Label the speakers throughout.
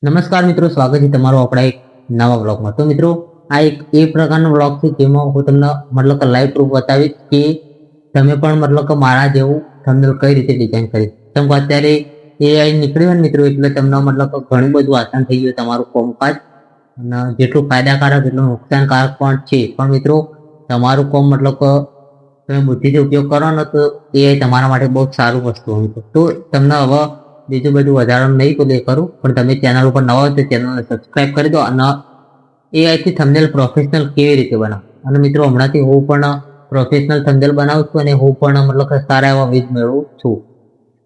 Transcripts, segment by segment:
Speaker 1: નમસ્કાર મિત્રો, સ્વાગત છે તમારું આપણા એક નવા બ્લોગમાં। તો મિત્રો, આ એક એ પ્રકારનો બ્લોગ છે જેમાં હું તમને મતલબ કે લાઈવ પ્રૂફ બતાવીશ કે તમે પણ મતલબ કે મારા જેવું થંબનેલ કઈ રીતે ડિઝાઇન કરી। કેમ કે અત્યારે એઆઈ નીકળ્યું ને મિત્રો, એટલે તમને મતલબ કે ઘણું બધું આસાન થઈ ગયું તમારું કામકાજ, અને જેટલું ફાયદાકારક એટલું નુકસાનકારક પણ છે। પણ મિત્રો, તમારું કામ મતલબ કે તમે બુદ્ધિથી ઉપયોગ કરો ને તો એઆઈ તમારા માટે બહુ સારું વસ્તુ હોય છે। તો તમને હવે બીજું બધું વધારાનું નહીં પ્લે કરું, પણ તમે ચેનલ ઉપર નવા હોય તો ચેનલને સબસ્ક્રાઇબ કરી દો। અને એઆઈથી થંબનેલ પ્રોફેશનલ કેવી રીતે બનાવો, અને મિત્રો હમણાંથી હું પણ પ્રોફેશનલ થંબનેલ બનાવું છું, અને હું પણ મતલબ કે સારા એવા વ્યૂઝ મેળવું છું।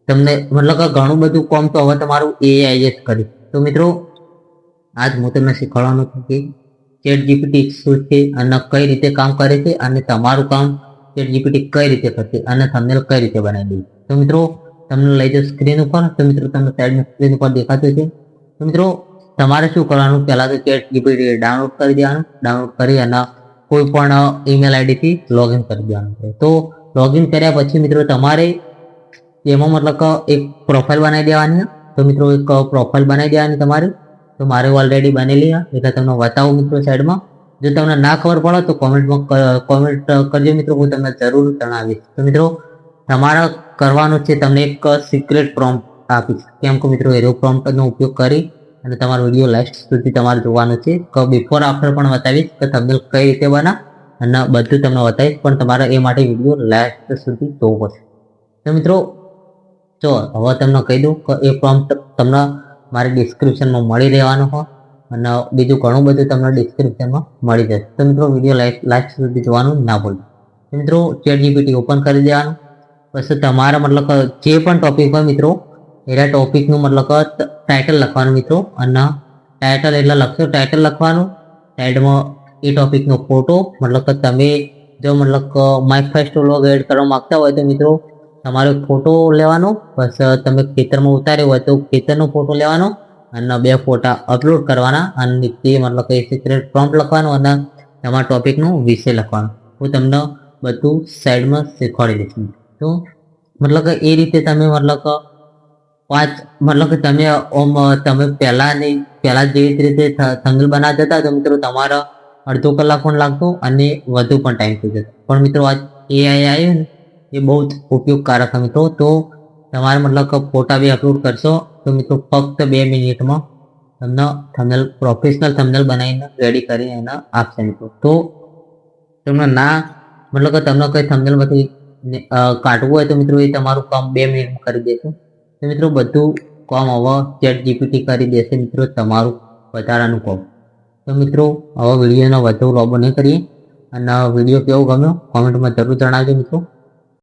Speaker 1: તમને મતલબ કે ઘણું બધું કામ તો હવે તમારું એઆઈ જ કરી। તો મિત્રો, આજ હું તમને શીખવાડવાનું છું કે ચેટ જીપીટી શું છે અને કઈ રીતે કામ કરે છે, અને તમારું કામ ચેટ જીપીટી કઈ રીતે કરશે, અને થંબનેલ કઈ રીતે બનાવી દે। તો મિત્રો, તમને લઈ જાઓ સ્ક્રીન ઉપર। તો મિત્રો, તમને સાઈડમાં સ્ક્રીન ઉપર દેખાતું છે। તો મિત્રો, તમારે શું કરવાનું, પહેલા તો ચેટ જીપીટી ડાઉનલોડ કરી દેવાનું। ડાઉનલોડ કરી અને કોઈ પણ ઈમેલ આઈડીથી લોગિન કરી દેવાનું છે। તો લોગિન કર્યા પછી મિત્રો, તમારે એમાં મતલબ કે એક પ્રોફાઇલ બનાવી દેવાની। તો મિત્રો, એક પ્રોફાઇલ બનાવી દેવાની તમારી। તો મારે ઓલરેડી બનેલી છે, એટલે તમને બતાવું મિત્રો સાઈડમાં। જો તમને ના ખબર પડે તો કોમેન્ટ કરજો મિત્રો, હું તમને જરૂર જણાવીશ। તો મિત્રો, તમારે કરવાનું છે, તમને એક સિક્રેટ પ્રોમ્પ્ટ આપીશ। કેમ કે મિત્રો, એરો પ્રોમ્પ્ટનો ઉપયોગ કરી અને તમારો વિડીયો લાસ્ટ સુધી તમારે જોવાનું છે। કે બિફોર આફ્ટર પણ બતાવીશ કે થંબનેલ કઈ રીતે બના, અને બધું તમને બતાવીશ, પણ તમારે એ માટે વિડીયો લાસ્ટ સુધી જોવો પડશે। તો મિત્રો, જો હવે તમને કહી દઉં કે એ પ્રોમ્પ્ટ તમને મારી ડિસ્ક્રિપ્શનમાં મળી રહેવાનો હોય, અને બીજું ઘણું બધું તમને ડિસ્ક્રિપ્શનમાં મળી જશે। તો મિત્રો, વિડીયો લાસ્ટ સુધી જોવાનું ના ભૂલતા। તો મિત્રો, ચેટ જીપીટી ઓપન કરી દેવાનું। પછી તમારા મતલબ જે પણ ટોપિક હોય મિત્રો, એના ટોપિકનું મતલબ ટાઇટલ લખવાનું મિત્રો। અને ટાઇટલ એટલે લખશો, ટાઇટલ લખવાનું, સાઈડમાં એ ટોપિકનો ફોટો, મતલબ કે તમે જો મતલબ કે માય ફર્સ્ટ વ્લોગ એડ કરવા માંગતા હોય તો મિત્રો તમારો ફોટો લેવાનો। પછી તમે ખેતરમાં ઉતાર્યો હોય તો ખેતરનો ફોટો લેવાનો, અને 2 ફોટા અપલોડ કરવાના, અને નીચે મતલબ કે સિક્રેટ પ્રોમ્પ્ટ લખવાનું, અને તમારા ટોપિકનું વિષય લખવાનું। હું તમને બધું સાઈડમાં શીખવાડી દઈશ। તો મતલબ કે એ રીતે તમે મતલબ કે મતલબ કે તમે પહેલા જેવી રીતે થંબનેલ બનાવતા હતા તો મિત્રો તમારા અડધો કલાક પણ લાગતો, અને વધુ પણ ટાઈમ થઈ જતો। પણ મિત્રો, આ એઆઈ આવ્યું ને, એ બહુ જ ઉપયોગકારક છે મિત્રો। તો તમારે મતલબ કે ફોટા બી અપલોડ કરશો તો મિત્રો ફક્ત 2 મિનિટમાં તમને થંબનેલ પ્રોફેશનલ થંબનેલ બનાવીને રેડી કરી એને આપશે મિત્રો। તો તમને મતલબ કે તમને કઈ થંબનેલમાંથી કાઢવું હોય તો મિત્રો એ તમારું કામ 2 મિનિટમાં કરી દેશે। તો મિત્રો, બધું કામ હવે ચેટ જીપીટી કરી દેશે મિત્રો, તમારું વધારાનું કામ। તો મિત્રો, હવે વિડીયોનો વધુ લાંબો નહીં કરીએ, અને વિડીયો કેવો ગમ્યો કોમેન્ટમાં જરૂર જણાવજો મિત્રો।